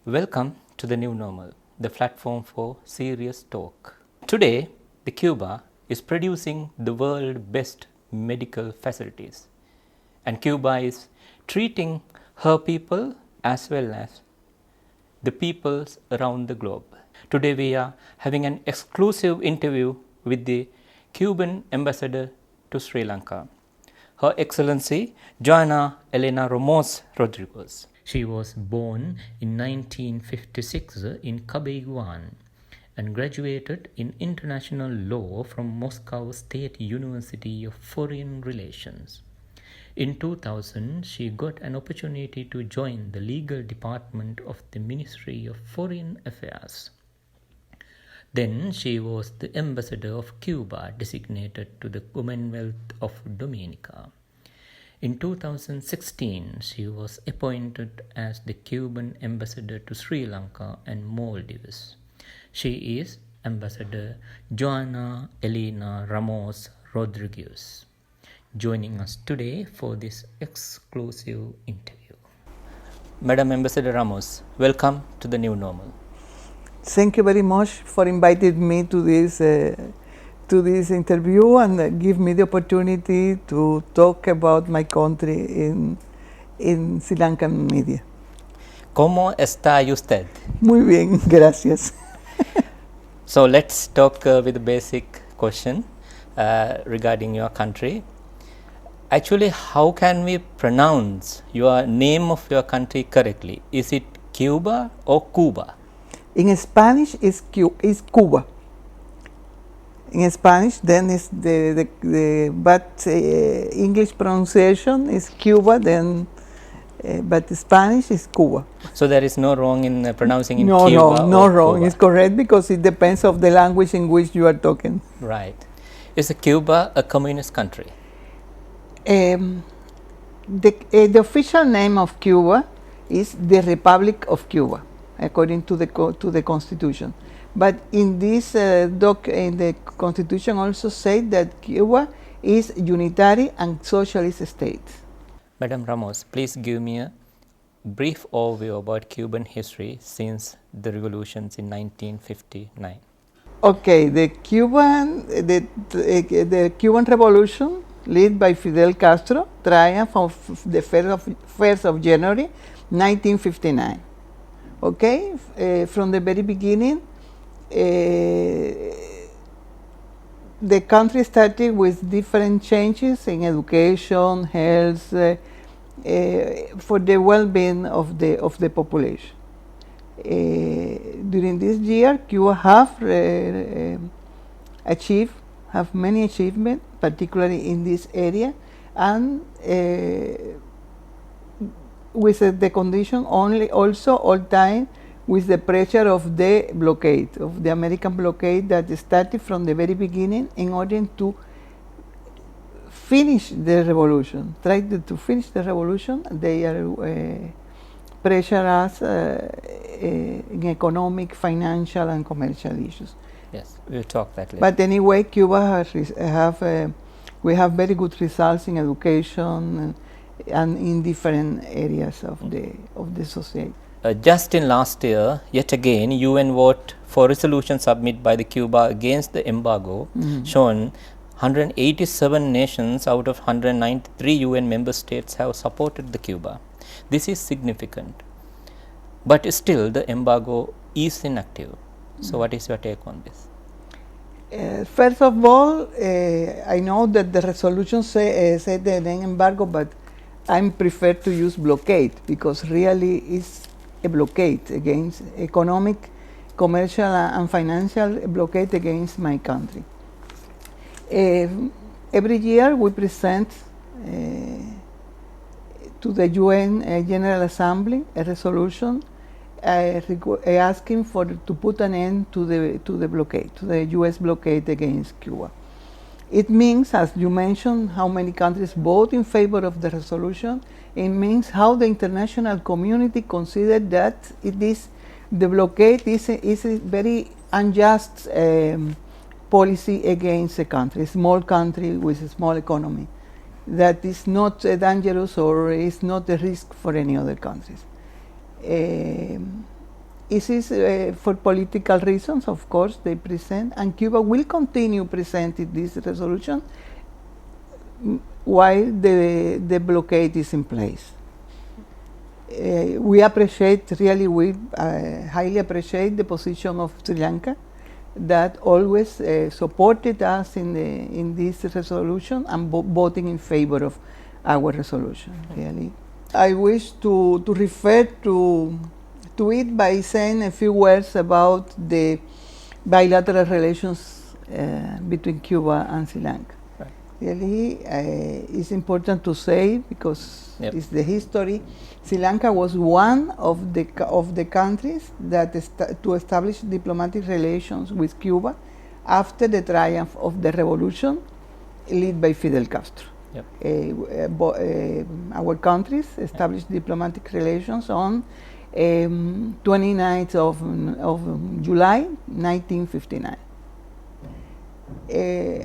Welcome to the new normal, the platform for serious talk. Today, the Cuba is producing the world's best medical facilities, and Cuba is treating her people as well as the peoples around the globe. Today we are having an exclusive interview with the Cuban Ambassador to Sri Lanka, Her Excellency Juana Elena Ramos Rodriguez. She was born in 1956 in Cabaiguan and graduated in international law from Moscow State University of Foreign Relations. In 2000, she got an opportunity to join the legal department of the Ministry of Foreign Affairs. Then she was the ambassador of Cuba designated to the Commonwealth of Dominica. In 2016, she was appointed as the Cuban Ambassador to Sri Lanka and Maldives. She is Ambassador Juana Elena Ramos Rodriguez, joining us today for this exclusive interview. Madam Ambassador Ramos, welcome to the new normal. Thank you very much for inviting me to this interview and give me the opportunity to talk about my country in Sri Lankan media. ¿Cómo está usted? Muy bien, gracias. So let's talk with a basic question regarding your country. Actually, how can we pronounce your name of your country correctly? Is it Cuba or Cuba? In Spanish is Cuba. In Spanish, then is but English pronunciation is Cuba. Then, but Spanish is Cuba. So there is no wrong in pronouncing in no, Cuba. No wrong. Cuba. It's correct because it depends of the language in which you are talking. Right. Is Cuba a communist country? The official name of Cuba is the Republic of Cuba, according to the Constitution. But in this in the Constitution also said that Cuba is unitary and socialist state. Madam Ramos, please give me a brief overview about Cuban history since the revolutions in 1959. Okay, the Cuban Revolution, led by Fidel Castro, triumphed on the 1st of January 1959. Okay, from the very beginning, the country started with different changes in education, health, for the well-being of the population. During this year, Cuba have many achievements, particularly in this area, and with the condition also all time with the pressure of the blockade, of the American blockade that started from the very beginning in order to finish the revolution. Try to finish the revolution. They are pressure us in economic, financial, and commercial issues. Yes, we'll talk that later. But anyway, Cuba we have very good results in education and in different areas of the society. Just in last year, yet again, UN vote for resolution submitted by the Cuba against the embargo, shown 187 nations out of 193 UN member states have supported the Cuba. This is significant, but still the embargo is inactive. So what is your take on this? First of all, I know that the resolution said the embargo, but I prefer to use blockade because really it's a blockade against economic, commercial, and financial blockade against my country. Every year we present to the UN General Assembly a resolution asking to put an end to the blockade, to the US blockade against Cuba. It means, as you mentioned, how many countries vote in favor of the resolution. It means how the international community considered that the blockade is a very unjust policy against a country, a small country with a small economy, that is not dangerous or is not a risk for any other countries. This is for political reasons, of course, they present, and Cuba will continue presenting this resolution while the blockade is in place. We highly appreciate the position of Sri Lanka that always supported us in this resolution and voting in favor of our resolution, really. I wish to refer to it by saying a few words about the bilateral relations between Cuba and Sri Lanka. Right. Really, it's important to say, because Yep. it's the history. Sri Lanka was one of the countries that to establish diplomatic relations with Cuba after the triumph of the revolution led by Fidel Castro. Yep. Our countries established diplomatic relations on 29th of July 1959.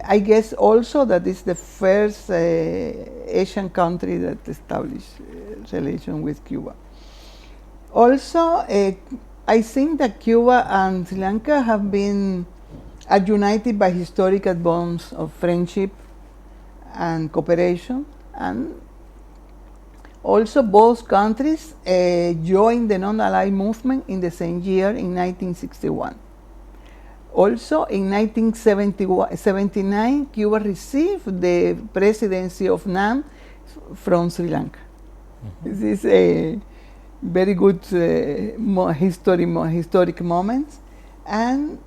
I guess also that is the first Asian country that established relation with Cuba. Also, I think that Cuba and Sri Lanka have been united by historical bonds of friendship and cooperation, and also both countries joined the non-aligned movement in the same year in 1961. Also, in 1979, Cuba received the presidency of NAM from Sri Lanka. Mm-hmm. This is a very good historic moment. And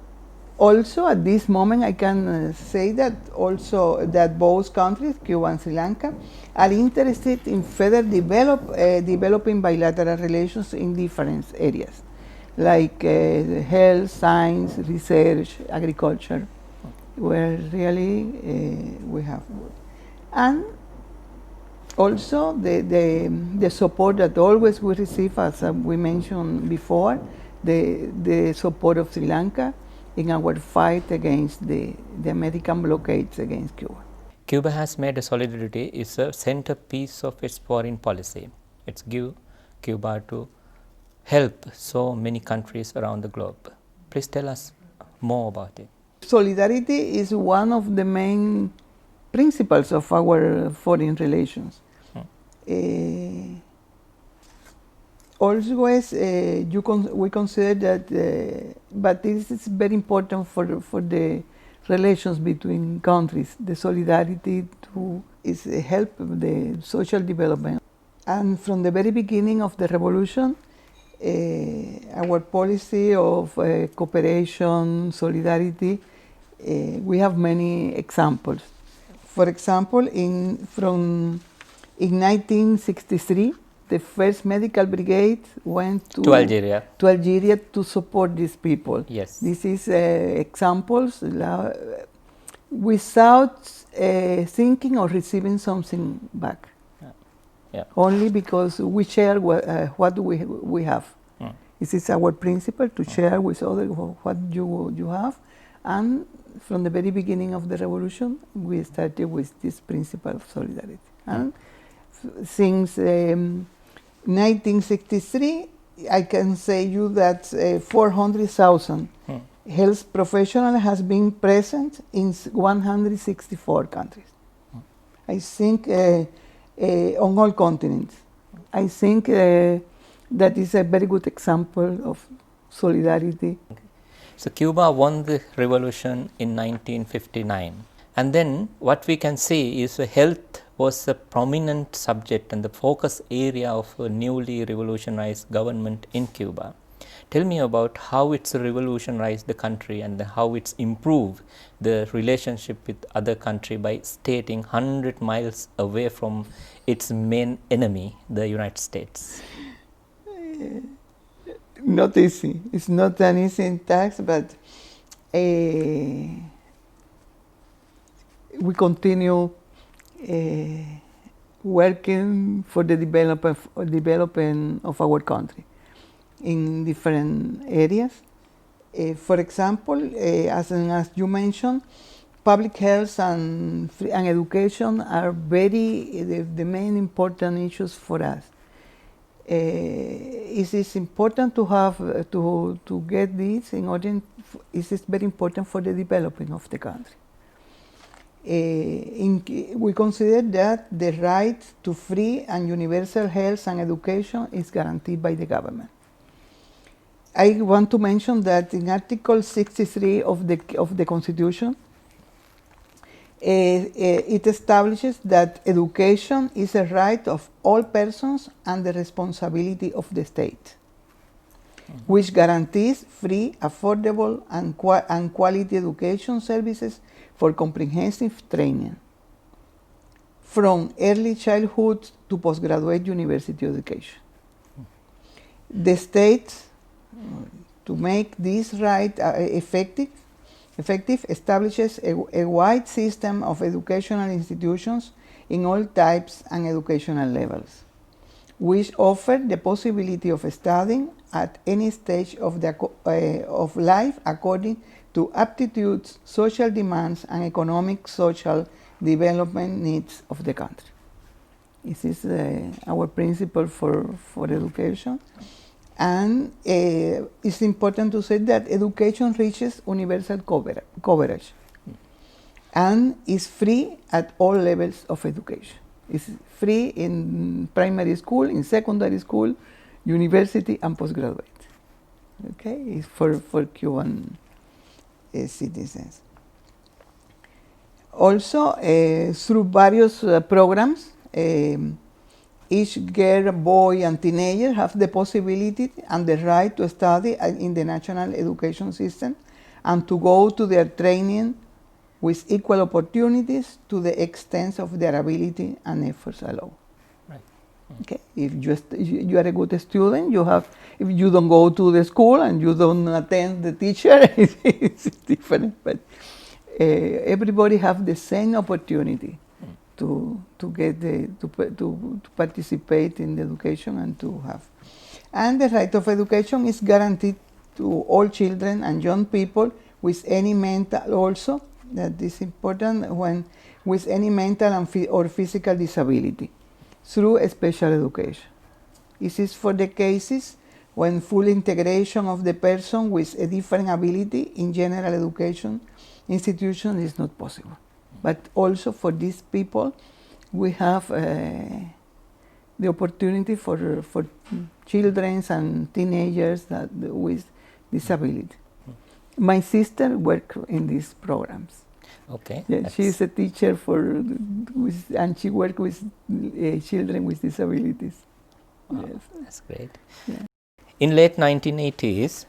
also at this moment, I can say that also that both countries, Cuba and Sri Lanka, are interested in further developing bilateral relations in different areas, like health, science, research, agriculture, where really we have good. And also the support that always we receive, as we mentioned before, the support of Sri Lanka in our fight against the American blockades against Cuba. Cuba has made a solidarity is a centerpiece of its foreign policy. It's give Cuba to help so many countries around the globe. Please tell us more about it. Solidarity is one of the main principles of our foreign relations. Always, we consider that, but this is very important for the relations between countries. The solidarity is help the social development. And from the very beginning of the revolution, our policy of cooperation, solidarity, we have many examples. For example, in 1963, the first medical brigade went to Algeria to support these people. Yes. This is examples without thinking or receiving something back. Yeah. Only because we share what we have. This is our principle, to share with others what you have. And from the very beginning of the revolution, we started with this principle of solidarity. And since 1963, I can say you that 400,000 health professionals has been present in 164 countries. I think on all continents. I think that is a very good example of solidarity. Okay. So Cuba won the revolution in 1959, and then what we can see is health was a prominent subject and the focus area of a newly revolutionized government in Cuba. Tell me about how it's revolutionized the country and how it's improved the relationship with other country by staying 100 miles away from its main enemy, the United States. Not easy. It's not an easy task, but we continue working for the development of our country in different areas. For example, as you mentioned, public health and education are the main important issues for us. It is important to have to get this in order. It is very important for the development of the country. We consider that the right to free and universal health and education is guaranteed by the government. I want to mention that in Article 63 of the Constitution, it establishes that education is a right of all persons and the responsibility of the state, which guarantees free, affordable, and quality education services for comprehensive training, from early childhood to postgraduate university education. The state, to make this right effective, establishes a wide system of educational institutions in all types and educational levels, which offer the possibility of studying at any stage of life according to aptitudes, social demands, and economic social development needs of the country. This is our principle for education. And it's important to say that education reaches universal coverage and is free at all levels of education. It's free in primary school, in secondary school, university, and postgraduate. Okay, it's for Cuban citizens. Also, through various programs, each girl, boy, and teenager have the possibility and the right to study in the national education system and to go to their training with equal opportunities to the extent of their ability and efforts allow. Right. Okay, if you are a good student, you have. If you don't go to the school and you don't attend the teacher, it's different. But everybody have the same opportunity to participate in the education and to have. And the right of education is guaranteed to all children and young people with any mental also, that is important, with any mental or physical disability through a special education. This is for the cases when full integration of the person with a different ability in general education institution is not possible. But also for these people, we have the opportunity for children and teenagers with disability. My sister works in these programs. Okay. Yeah, she is a teacher and she works with children with disabilities. Wow, Yes. that's great. Yeah. In late 1980s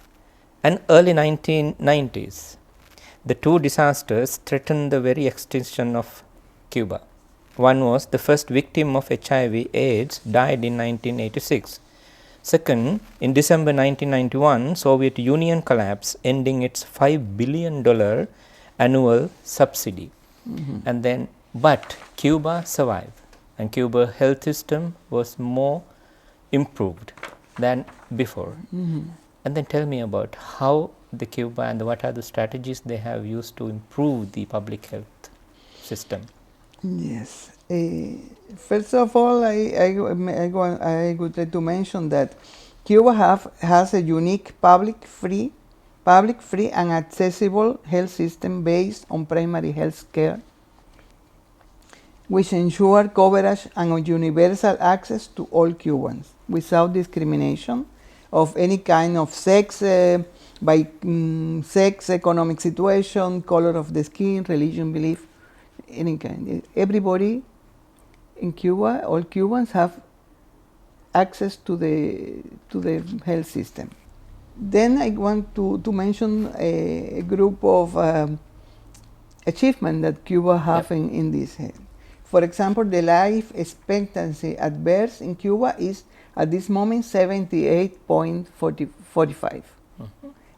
and early 1990s, the two disasters threatened the very extinction of Cuba. One was the first victim of HIV/AIDS died in 1986. Second, in December 1991, Soviet Union collapsed, ending its $5 billion annual subsidy. And but Cuba survived, and Cuba's health system was more improved than before. And then tell me about how the Cuba and what are the strategies they have used to improve the public health system. Yes. First of all, I would like to mention that Cuba has a unique public, free, and accessible health system based on primary health care, which ensure coverage and universal access to all Cubans without discrimination of any kind of sex, by sex, economic situation, color of the skin, religion, belief, any kind. Everybody in Cuba, all Cubans have access to the health system. Then I want to mention a group of achievements that Cuba have in this. For example, the life expectancy at birth in Cuba is at this moment 78.45.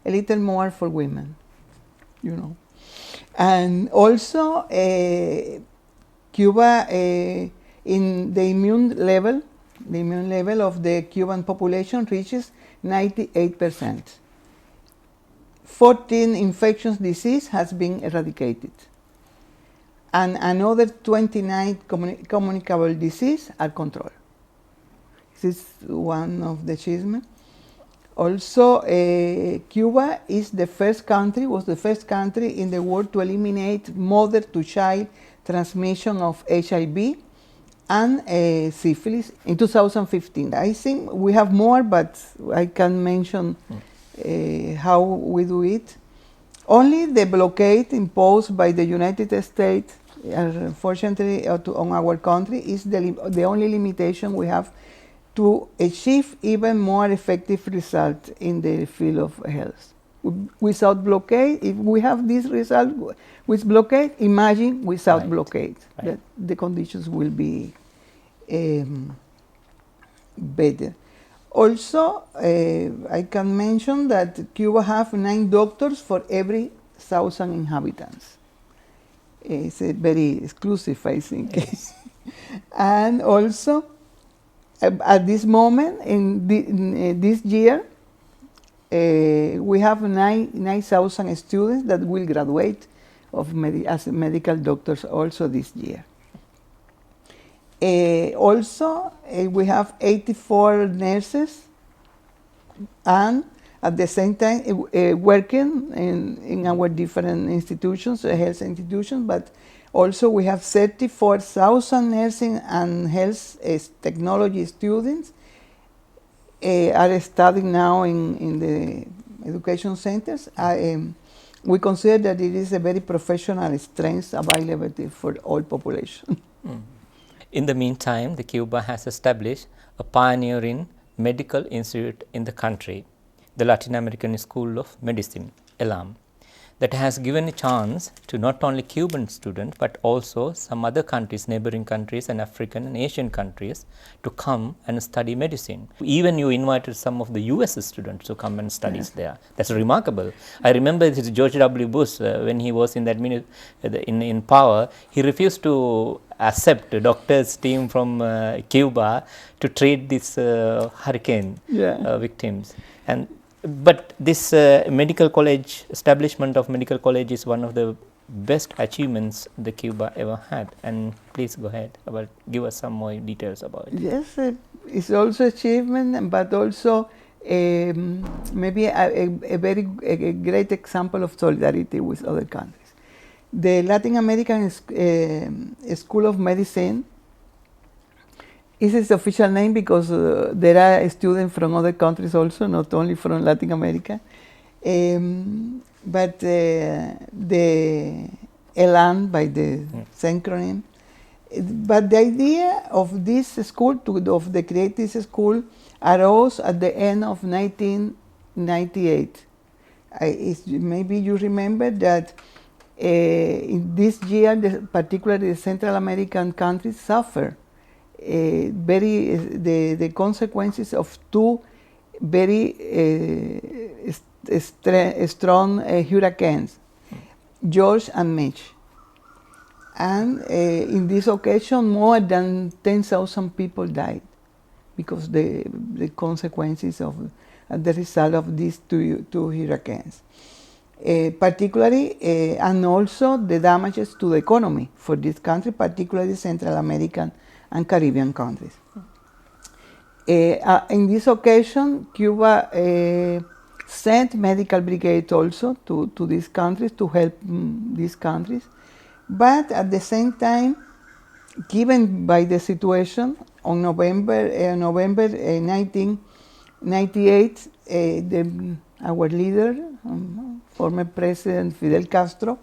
A little more for women, you know. And also, Cuba, in the immune level of the Cuban population reaches 98%. 14 infectious disease has been eradicated. And another 29 communicable disease are controlled. This is one of the achievements. Also, Cuba was the first country in the world to eliminate mother-to-child transmission of HIV and syphilis in 2015. I think we have more, but I can mention how we do it. Only the blockade imposed by the United States, unfortunately, on our country is the only limitation we have to achieve even more effective results in the field of health. Without blockade, if we have this result with blockade, imagine without blockade, that the conditions will be better. Also, I can mention that Cuba have 9 doctors for every 1,000 inhabitants. It's very exclusive, I think. Yes. And also, at this moment, in this year, we have 9,000 students that will graduate as medical doctors also this year. Also, we have 84 nurses, and at the same time working in our different institutions, health institutions, but also we have 34,000 nursing and health technology students are studying now in the education centers. We consider that it is a very professional strength available for all population. In the meantime, the Cuba has established a pioneering medical institute in the country, the Latin American School of Medicine, ELAM, that has given a chance to not only Cuban students but also some other countries, neighboring countries and African and Asian countries to come and study medicine. Even you invited some of the US students to come and study there. That's remarkable. I remember this George W. Bush, when he was in in power, he refused to accept a doctor's team from Cuba to treat these hurricane victims. But this medical college, establishment of medical college is one of the best achievements the Cuba ever had. And please go ahead, give us some more details about it. Yes, it's also achievement, but also maybe a very great example of solidarity with other countries. The Latin American School of Medicine is its official name because there are students from other countries also, not only from Latin America. But the ELAN by the acronym. But the idea of this school, of the creative school, arose at the end of 1998. Maybe you remember that in this year, particularly the Central American countries suffer the consequences of 2 very strong hurricanes, George and Mitch. And in this occasion, more than 10,000 people died because the consequences of the result of these two hurricanes. Particularly, and also the damages to the economy for this country, particularly Central American and Caribbean countries. In this occasion, Cuba sent medical brigades also to these countries to help these countries. But at the same time, given by the situation, on November 1998, our leader, former President Fidel Castro,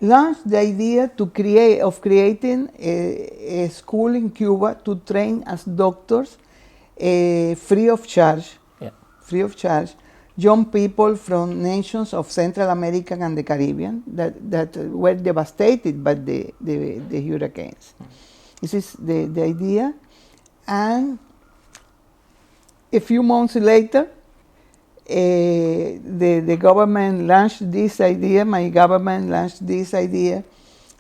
launched the idea of creating a school in Cuba to train as doctors free of charge, young people from nations of Central America and the Caribbean that were devastated by the hurricanes. This is the idea. And a few months later, the government launched this idea, my government launched this idea.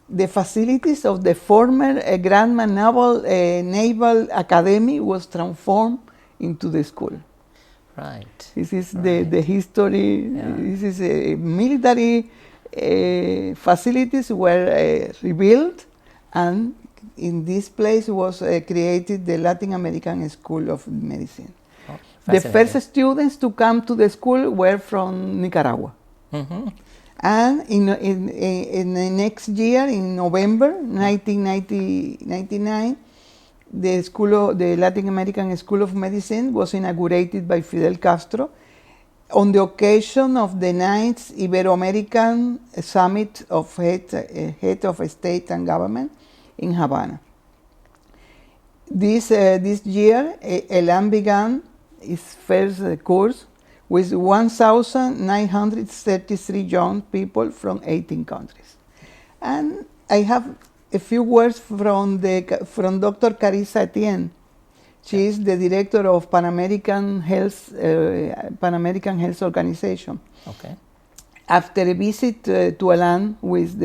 The facilities of the former Grandman Naval Academy was transformed into the school. Right. This is the history. Yeah. This is military facilities were rebuilt and in this place was created the Latin American School of Medicine. Oh, The fascinating. first students to come to the school were from Nicaragua. Mhm. And in the next year, in November 1999, the Latin American School of Medicine was inaugurated by Fidel Castro on the occasion of the 9th Ibero-American Summit of Head of State and Government in Havana. This year, ELAN began its first course with 1,933 young people from 18 countries. And I have a few words from Dr. Carissa Etienne. She is the director of Pan American Health Organization. Okay. After a visit to ELAN with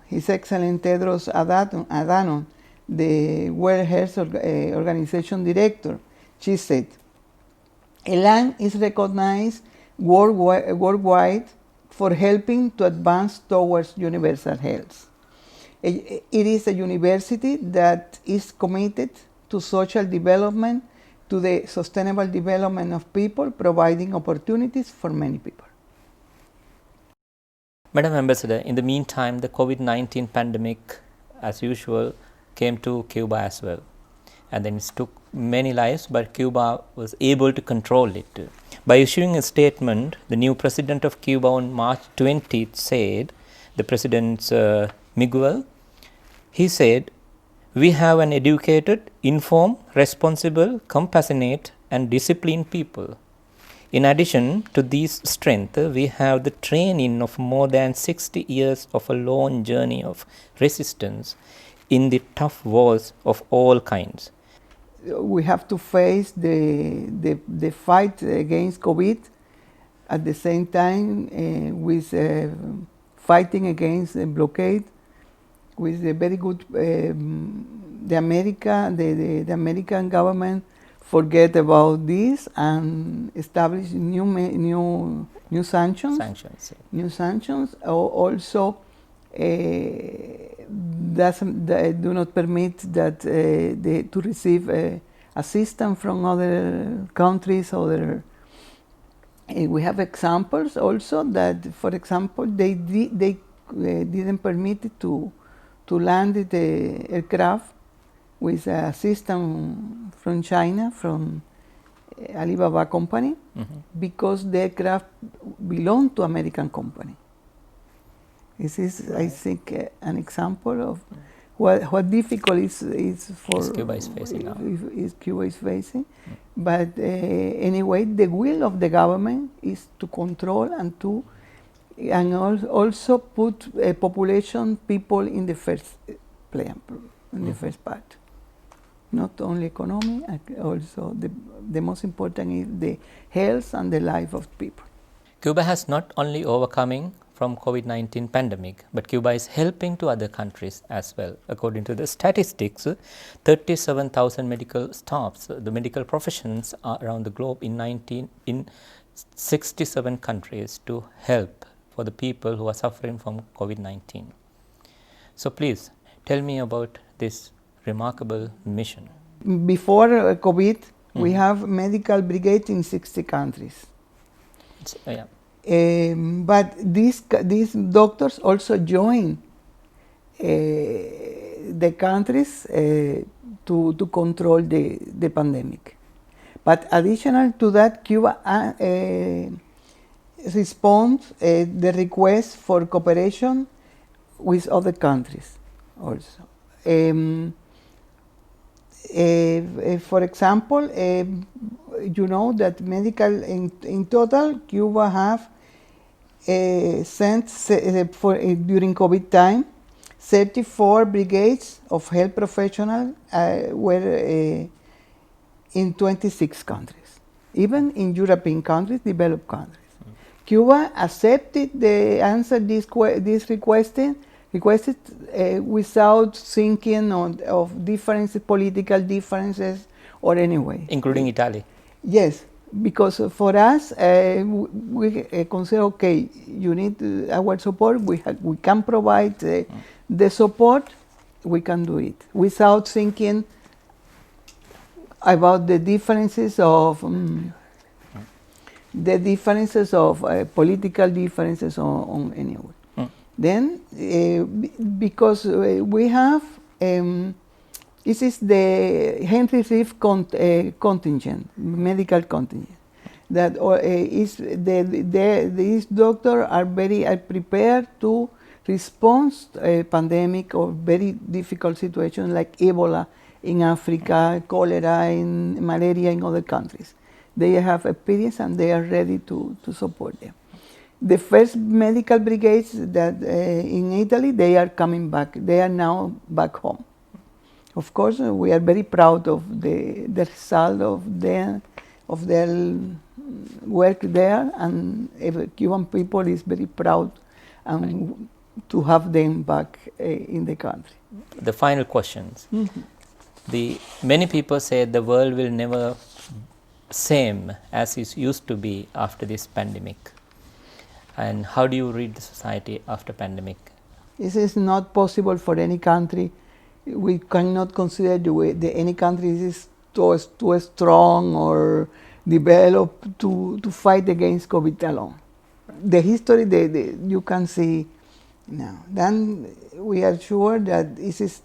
His Excellency Tedros Adhanom, the World Health Organization director, she said, ELAN is recognized worldwide for helping to advance towards universal health. It is a university that is committed to social development, to the sustainable development of people, providing opportunities for many people. Madam Ambassador, in the meantime, the COVID-19 pandemic, as usual, came to Cuba as well. And then it took many lives, but Cuba was able to control it. By issuing a statement, the new president of Cuba on March 20th said, the President Miguel, he said, "We have an educated, informed, responsible, compassionate and disciplined people. In addition to these strengths, we have the training of more than 60 years of a long journey of resistance in the tough wars of all kinds." We have to face the fight against COVID at the same time with fighting against the blockade, with a very good the American government forget about this and establish new sanctions. New sanctions also do not permit that to receive assistance from other countries. We have examples also that, for example, they didn't permit it to land the aircraft with assistance from China, from Alibaba company, because the aircraft belong to American company. This is, I think, an example of what difficult is for Cuba is facing now. Cuba is facing. But anyway, the will of the government is to control and also put population people in the first plan, in the first part. Not only economy, also the most important is the health and the life of people. Cuba has not only overcoming from COVID-19 pandemic, but Cuba is helping to other countries as well. According to the statistics, 37,000 medical staffs, the medical professions are around the globe in 67 countries to help for the people who are suffering from COVID-19. So please tell me about this remarkable mission. Before COVID, we have medical brigade in 60 countries. Yeah. But these doctors also join the countries to control the pandemic. But additional to that, Cuba responds the request for cooperation with other countries also. For example, you know that medical in total, Cuba have sent during COVID time 34 brigades of health professionals were in 26 countries, even in European countries, developed countries. Cuba accepted the answer this requested without thinking of differences, political differences, or anyway. Including Italy. Yes, because for us, we consider, okay, you need our support, we can provide the support, we can do it without thinking about the differences of political differences on any way. Then, because we have this is the Henry Reeve contingent, medical contingent. That is these doctors are prepared to respond to a pandemic or very difficult situations like Ebola in Africa, cholera, in malaria in other countries. They have experience and they are ready to support them. The first medical brigades that in Italy, they are coming back. They are now back home. Of course, we are very proud of the result of their work there, and Cuban people is very proud to have them back in the country. The final questions. Many people say the world will never same as it used to be after this pandemic. And how do you read the society after pandemic? This is not possible for any country. We cannot consider any country is too strong or developed to fight against COVID alone. The history you can see now. Then we are sure that this is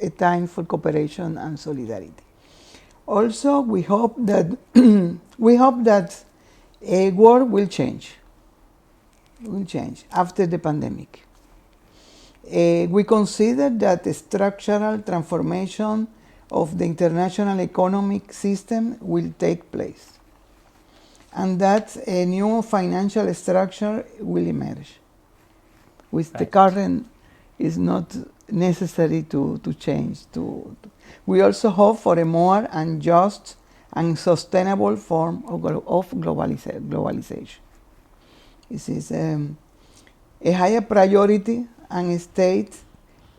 a time for cooperation and solidarity. Also, we hope that a world will change. Will change after the pandemic. We consider that the structural transformation of the international economic system will take place, and that a new financial structure will emerge, which the current is not necessary to change. We also hope for a more unjust and sustainable form of globalization. This is a higher priority, and state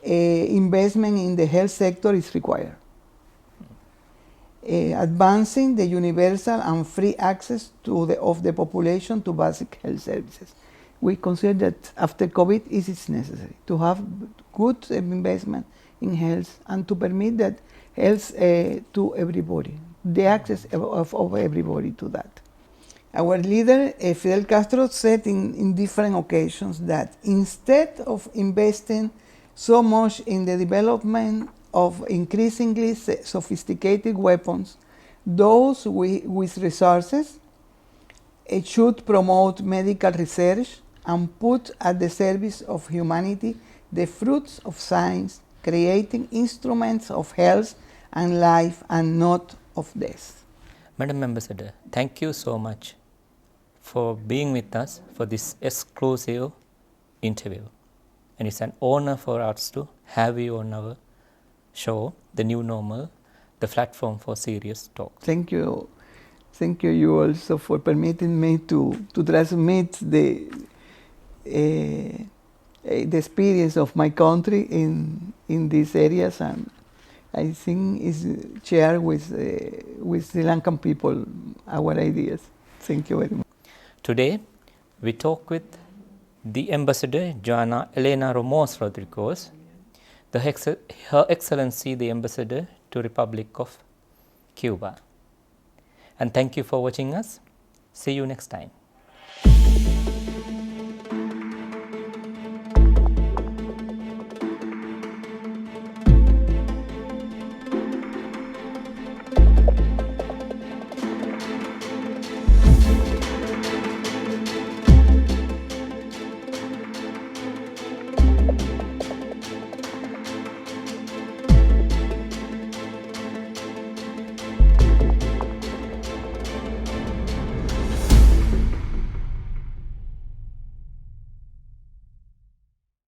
investment in the health sector is required. Advancing the universal and free access of the population to basic health services. We consider that after COVID it is necessary to have good investment in health and to permit that health to everybody, the access of everybody to that. Our leader, Fidel Castro, said in different occasions that instead of investing so much in the development of increasingly sophisticated weapons, those with resources should promote medical research and put at the service of humanity the fruits of science, creating instruments of health and life and not of death. Madam Ambassador, thank you so much for being with us for this exclusive interview. And it's an honor for us to have you on our show, The New Normal, the platform for serious talk. Thank you. Thank you also for permitting me to transmit the experience of my country in these areas, and I think is shared with Sri Lankan people our ideas. Thank you very much. Today, we talk with the Ambassador Juana Elena Ramos Rodriguez, Her Excellency the Ambassador to Republic of Cuba. And thank you for watching us. See you next time.